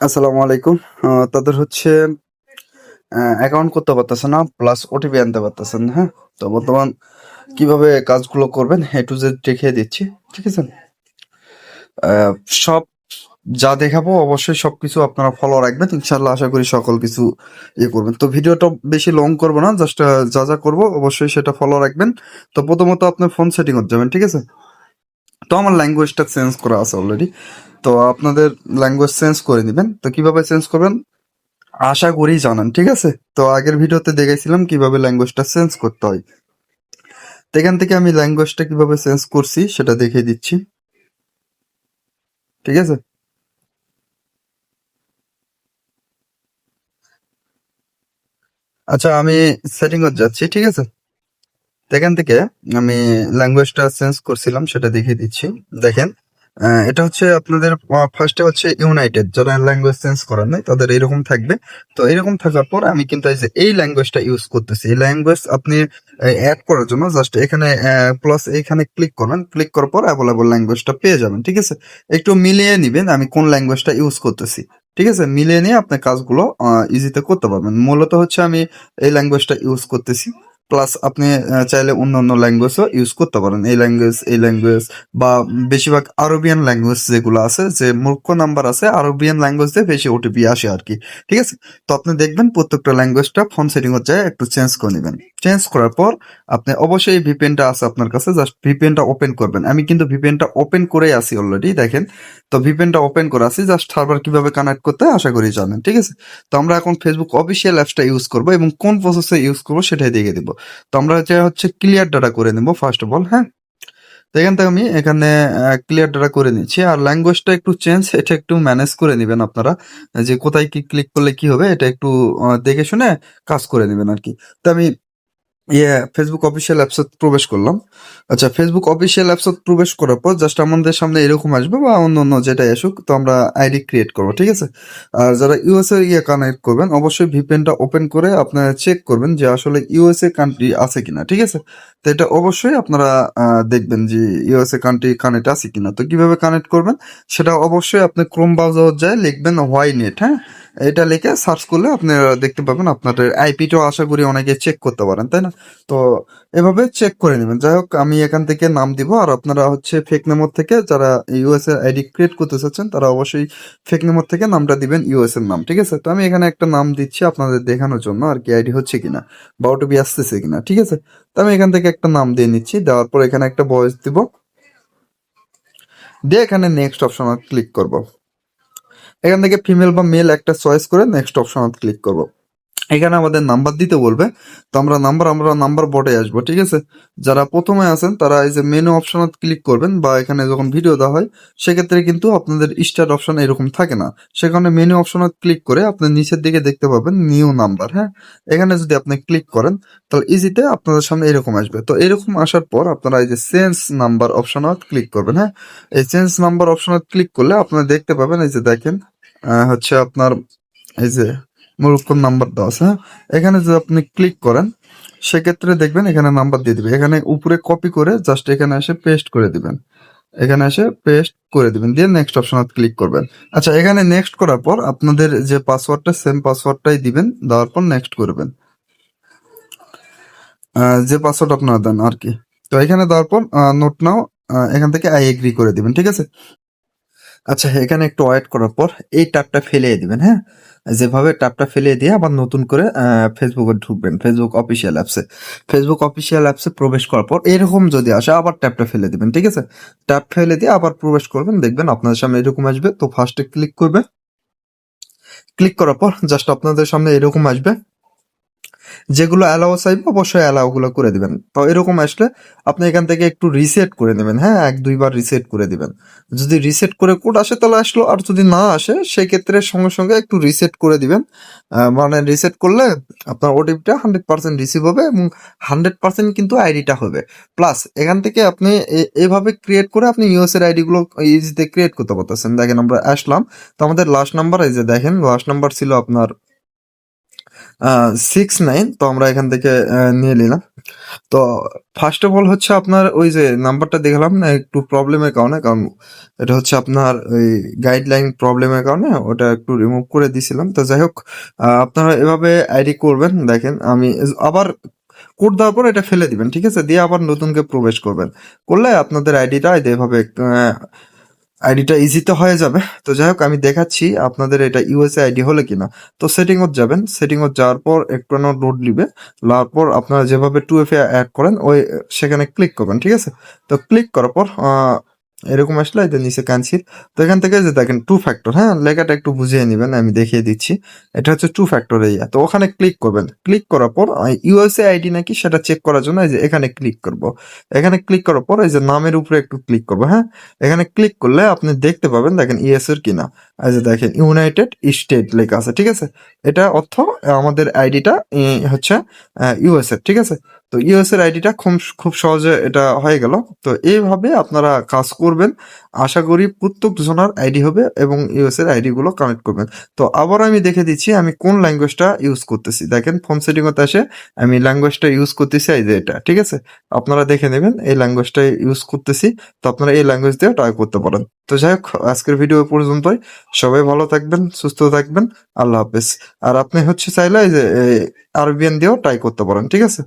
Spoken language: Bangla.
আসসালামু আলাইকুম। তাদের হচ্ছে অ্যাকাউন্ট করতে পারতেছে না, প্লাস ওটিপি আনতে পারতেছেন না, হ্যাঁ? তো বর্তমান কিভাবে কাজগুলো করবেন এ টু জেড দেখিয়ে দিচ্ছি, ঠিক আছে? আহ, সব যা দেখাবো অবশ্যই সবকিছু আপনারা ফলো রাখবেন, ইনশাল্লাহ আশা করি সকল কিছু ইয়ে করবেন। তো ভিডিওটা বেশি লং করবো না, জাস্ট যা যা করবো অবশ্যই সেটা ফলো রাখবেন। তো প্রথমত আপনার ফোন সেটিং হতে যাবেন, ঠিক আছে? তো আমার ল্যাঙ্গুয়েজটা চেঞ্জ করা আছে অলরেডি, তো আপনাদের ল্যাঙ্গুয়েজ চেঞ্জ করে নেবেন। তো কিভাবে চেঞ্জ করবেন আশা করি জানেন, ঠিক আছে? তো আগের ভিডিওতে দেখেছিলাম কিভাবে ল্যাঙ্গুয়েজটা চেঞ্জ করতে হয়। তো এখান থেকে আমি ল্যাঙ্গুয়েজটা কিভাবে চেঞ্জ করছি সেটা দেখিয়ে দিচ্ছি, ঠিক আছে? আচ্ছা, আমি সেটিং এ যাচ্ছি, ঠিক আছে? তো এখান থেকে আমি ল্যাঙ্গুয়েজটা চেঞ্জ করছিলাম সেটা দেখিয়ে দিচ্ছি। দেখেন, এটা হচ্ছে আপনাদের ফার্স্টে হচ্ছে ইউনাইটেড, যারা ল্যাঙ্গুয়েজ চেঞ্জ করার নাই তাদের এরকম থাকবে। তো এরকম থাকার পর আমি কিন্তু এই যে এই ল্যাঙ্গুয়েজটা ইউজ করতেছি, এই ল্যাঙ্গুয়েজ আপনি অ্যাড করার জন্য জাস্ট এখানে প্লাস এখানে ক্লিক করবেন, ক্লিক করার পর অ্যাভেলেবল ল্যাঙ্গুয়েজটা পেয়ে যাবেন, ঠিক আছে? একটু মিলিয়ে নিবেন আমি কোন ল্যাঙ্গুয়েজটা ইউজ করতেছি, ঠিক আছে? মিলিয়ে নিয়ে আপনি কাজগুলো ইজিতে করতে পারবেন। মূলত হচ্ছে আমি এই ল্যাঙ্গুয়েজটা ইউজ করতেছি, প্লাস আপনি চাইলে অন্য অন্য ল্যাঙ্গুয়েজও ইউজ করতে পারেন, এই ল্যাঙ্গুয়েজ বা বেশিরভাগ আরবিয়ান ল্যাঙ্গুয়েজ যেগুলো আছে, যে মূর্খ নাম্বার আছে আরবিয়ান ল্যাঙ্গুয়েজ দিয়ে বেশি ওটিপি আসে আর কি, ঠিক আছে? তো আপনি দেখবেন প্রত্যেকটা ল্যাঙ্গুয়েজটা ফোন সেটিং হচ্ছে একটু চেঞ্জ করে নেবেন। চেঞ্জ করার পর আপনি অবশ্যই ভিপিএনটা আছে আপনার কাছে, জাস্ট ভিপিএনটা ওপেন করবেন। আমি কিন্তু ভিপিএনটা ওপেন করেই আছি অলরেডি, দেখেন। তো ভিপিএনটা ওপেন করে আছি, জাস্ট সার্ভার কিভাবে কানেক্ট করতে হয় আশা করি জানেন, ঠিক আছে? তো আমরা এখন ফেসবুক অফিসিয়াল অ্যাপসটা ইউজ করবো এবং কোন প্রসেসে ইউজ করবো সেটাই দেখিয়ে দিব। তো আমরা হচ্ছে ক্লিয়ার ডাটা করে নেব ফার্স্ট অফ অল, হ্যাঁ? তো এখান থেকে আমি এখানে ক্লিয়ার ডাটা করে নিচ্ছি। আর ল্যাঙ্গুয়েজটা একটু চেঞ্জ, এটা একটু ম্যানেজ করে নেবেন আপনারা, যে কোথায় কি ক্লিক করলে কি হবে এটা একটু দেখে শুনে কাজ করে নেবেন আর কি। তো আমি ফেসবুক অফিসিয়াল অ্যাপসে প্রবেশ করলাম। আচ্ছা, ফেসবুক অফিসিয়াল অ্যাপসে প্রবেশ করার পর জাস্ট আমাদের সামনে এরকম আসবে বা অন্য অন্য যেটাই আসুক, তো আমরা আইডি ক্রিয়েট করবো, ঠিক আছে? আর যারা ইউএসএ কানেক্ট করবেন অবশ্যই ভিপিএনটা ওপেন করে আপনারা চেক করবেন যে আসলে ইউএসএ কান্ট্রি আছে কিনা, ঠিক আছে? তো এটা অবশ্যই আপনারা দেখবেন যে ইউএসএ কান্ট্রি কানেক্ট আছে কিনা। তো কিভাবে কানেক্ট করবেন সেটা অবশ্যই আপনি ক্রোম ব্রাউজার যায় লিখবেন হোয়াই নেট, হ্যাঁ? এটা লিখে সার্চ করলে আপনারা দেখতে পাবেন। আপনাদের আইপিটাও আশা করি অনেকে চেক করতে পারেন, তাই না? তো এভাবে চেক করে নেবেন। যাই হোক, আমি এখান থেকে নাম দিব, আর আপনারা হচ্ছে ফেক নেমর থেকে যারা ইউএস এর আইডি ক্রিয়েট করতে চাচ্ছেন তারা অবশ্যই ফেক নেমর থেকে নামটা দিবেন ইউএস এর নাম, ঠিক আছে? তো আমি এখানে একটা নাম দিচ্ছি আপনাদের দেখানোর জন্য আর কি, আইডি হচ্ছে কিনা বা ওটিপি আসতেছে কিনা, ঠিক আছে? তো আমি এখান থেকে একটা নাম দিয়ে নিচ্ছি, দেওয়ার পর এখানে একটা ভয়েস দিব, দিয়ে এখানে নেক্সট অপশন ক্লিক করব। এখান থেকে ফিমেল বা মেল একটা চয়েস করে নেক্সট অপশন ক্লিক করব। এখানে আমাদের নাম্বার দিতে বলবে। তো আমরা নাম্বার বোর্ডে আসবো, ঠিক আছে? যারা প্রথমে আছেন তারা এই যে মেনু অপশনত ক্লিক করবেন, বা এখানে যখন ভিডিও দেওয়া হয় সেক্ষেত্রে কিন্তু আপনাদের স্টার্ট অপশন এরকম থাকে না, সেখানে মেনু অপশনত ক্লিক করে আপনি নিচের দিকে দেখতে পাবেন নিউ নাম্বার, হ্যাঁ? এখানে যদি আপনি ক্লিক করেন তাহলে ইজিতে আপনাদের সামনে এরকম আসবে। তো এরকম আসার পর আপনারা এই যে চেঞ্জ নাম্বার অপশনত ক্লিক করবেন, হ্যাঁ? এই চেঞ্জ নাম্বার অপশনত ক্লিক করলে আপনারা দেখতে পাবেন, এই যে দেখেন, হচ্ছে আপনার এই যে মোরক্কোর নাম্বার দেওয়া আছে, হ্যাঁ? এখানে যদি আপনি ক্লিক করেন সেক্ষেত্রে দেখবেন এখানে নাম্বার দিয়ে দিবে, এখানে উপরে কপি করে জাস্ট এখানে এসে পেস্ট করে দিবেন, এখানে এসে পেস্ট করে দিবেন, দিয়ে নেক্সট অপশন ক্লিক করবেন। আচ্ছা, এখানে নেক্সট করার পর আপনাদের যে পাসওয়ার্ডটা সেম পাসওয়ার্ডটাই দিবেন, দেওয়ার পর নেক্সট করবেন, যে পাসওয়ার্ড আপনারা দেন আর কি। তো এখানে দেওয়ার পর নোট নাও, এখান থেকে আই এগ্রি করে দিবেন, ঠিক আছে? আচ্ছা, এখানে একটু ওয়েট করার পর এই ট্যাবটা ফেলিয়ে দিবেন, হ্যাঁ? যেভাবে ট্যাবটা ফেলিয়ে দিয়ে আবার নতুন করে ফেসবুকে ঢুকবেন, ফেসবুক অফিসিয়াল অ্যাপসে প্রবেশ করার পর এরকম যদি আসে আবার ট্যাবটা ফেলে দিবেন, ঠিক আছে? ট্যাব ফেলে দিয়ে আবার প্রবেশ করবেন, দেখবেন আপনাদের সামনে এরকম আসবে। তো ফার্স্টে ক্লিক করবে, ক্লিক করার পর জাস্ট আপনাদের সামনে এরকম আসবে, যেগুলো অ্যালাউ চাইবে অবশ্যই অ্যালাউ গুলো করে দিবেন। তো এরকম আসলে আপনি এখান থেকে একটু রিসেট করে নেবেন, হ্যাঁ? এক দুইবার রিসেট করে দিবেন। যদি রিসেট করে কোড আসে তাহলে আসলো, আর যদি না আসে সেক্ষেত্রে সঙ্গে সঙ্গে একটু রিসেট করে দিবেন। মানে রিসেট করলে আপনার ওটিপিটা 100% রিসিভ হবে এবং 100% কিন্তু আইডিটা হবে। প্লাস এখান থেকে আপনি এভাবে ক্রিয়েট করে আপনি ইউএস এর আইডি গুলো ইজিতে ক্রিয়েট করতে পারতেছেন। দেখেন আমরা আসলাম, তো আমাদের লাস্ট নাম্বার এই যে দেখেন, লাস্ট নাম্বার ছিল আপনার 69। তো আমরা এখান থেকে নিয়ে নিলাম। তো ফার্স্ট অফ অল হচ্ছে আপনার ওই যে নাম্বারটা দেখালাম না একটু প্রবলেমের কারণে, কারণ এটা হচ্ছে আপনার ওই গাইডলাইন প্রবলেমের কারণে ওটা একটু রিমুভ করে দিছিলাম। তো যাই হোক, আপনারা এভাবে আইডি করবেন। দেখেন আমি আবার কোড দেওয়ার পর এটা ফেলে দিবেন, ঠিক আছে? দিয়ে আবার নতুনকে প্রবেশ করবেন। করলে আপনাদের আইডিটা এভাবে আইডিটা ইজিতে হয়ে যাবে। তো যাই হোক, আমি দেখাচ্ছি আপনাদের এটা ইউএসএ আইডি হলে কিনা। তো সেটিংত যাবেন, সেটিংত যাওয়ার পর একটু লোড নিবে, নেওয়ার পর আপনারা যেভাবে 2FA অ্যাড করেন ওই সেখানে ক্লিক করবেন, ঠিক আছে? তো ক্লিক করার পর এরকম আসলে এই যে নিচে ক্যান্সিল। তো এখান থেকে যে দেখেন 2 ফ্যাক্টর, হ্যাঁ, লেখাটা একটু বুঝিয়ে নেবেন, আমি দেখিয়ে দিচ্ছি। এটা হচ্ছে 2 ফ্যাক্টর এরিয়া। তো ওখানে ক্লিক করবেন। ক্লিক করার পর ইউএসএ আইডি নাকি সেটা চেক করার জন্য এই যে এখানে ক্লিক করব। এখানে ক্লিক করার পর এই যে নামের উপরে একটু ক্লিক করবো, হ্যাঁ। এখানে ক্লিক করলে আপনি দেখতে পাবেন, দেখেন ইএস এর কিনা। এই যে দেখেন ইউনাইটেড স্টেট লেখা আছে, ঠিক আছে? এটা অর্থ আমাদের আইডিটা হচ্ছে ইউএস এর, ঠিক আছে? তো ইউএস এর আইডিটা খুব খুব সহজে এটা হয়ে গেল। তো এইভাবে আপনারা কাজ করবেন। আশা করি প্রত্যেক জনের আইডি হবে এবং ইউএস এর আইডি গুলো কানেক্ট করবেন। তো আবার আমি দেখে দিচ্ছি আমি কোন ল্যাঙ্গুয়েজটা ইউজ করতেছি। দেখেন ফোন সেটিং এ আসে আমি ল্যাঙ্গুয়েজটা ইউজ করতেছি, এই যে এটা, ঠিক আছে? আপনারা দেখে নেবেন এই ল্যাঙ্গুয়েজটা ইউজ করতেছি। তো আপনারা এই ল্যাঙ্গুয়েজ দিয়ে ট্রাই করতে পারেন। তো যাই হোক, আজকের ভিডিও পর্যন্তই। সবাই ভালো থাকবেন, সুস্থ থাকবেন। আল্লাহ হাফেজ। আর আপনি হচ্ছে চাইলে এই যে আরবিয়ান দিয়েও ট্রাই করতে পারেন, ঠিক আছে?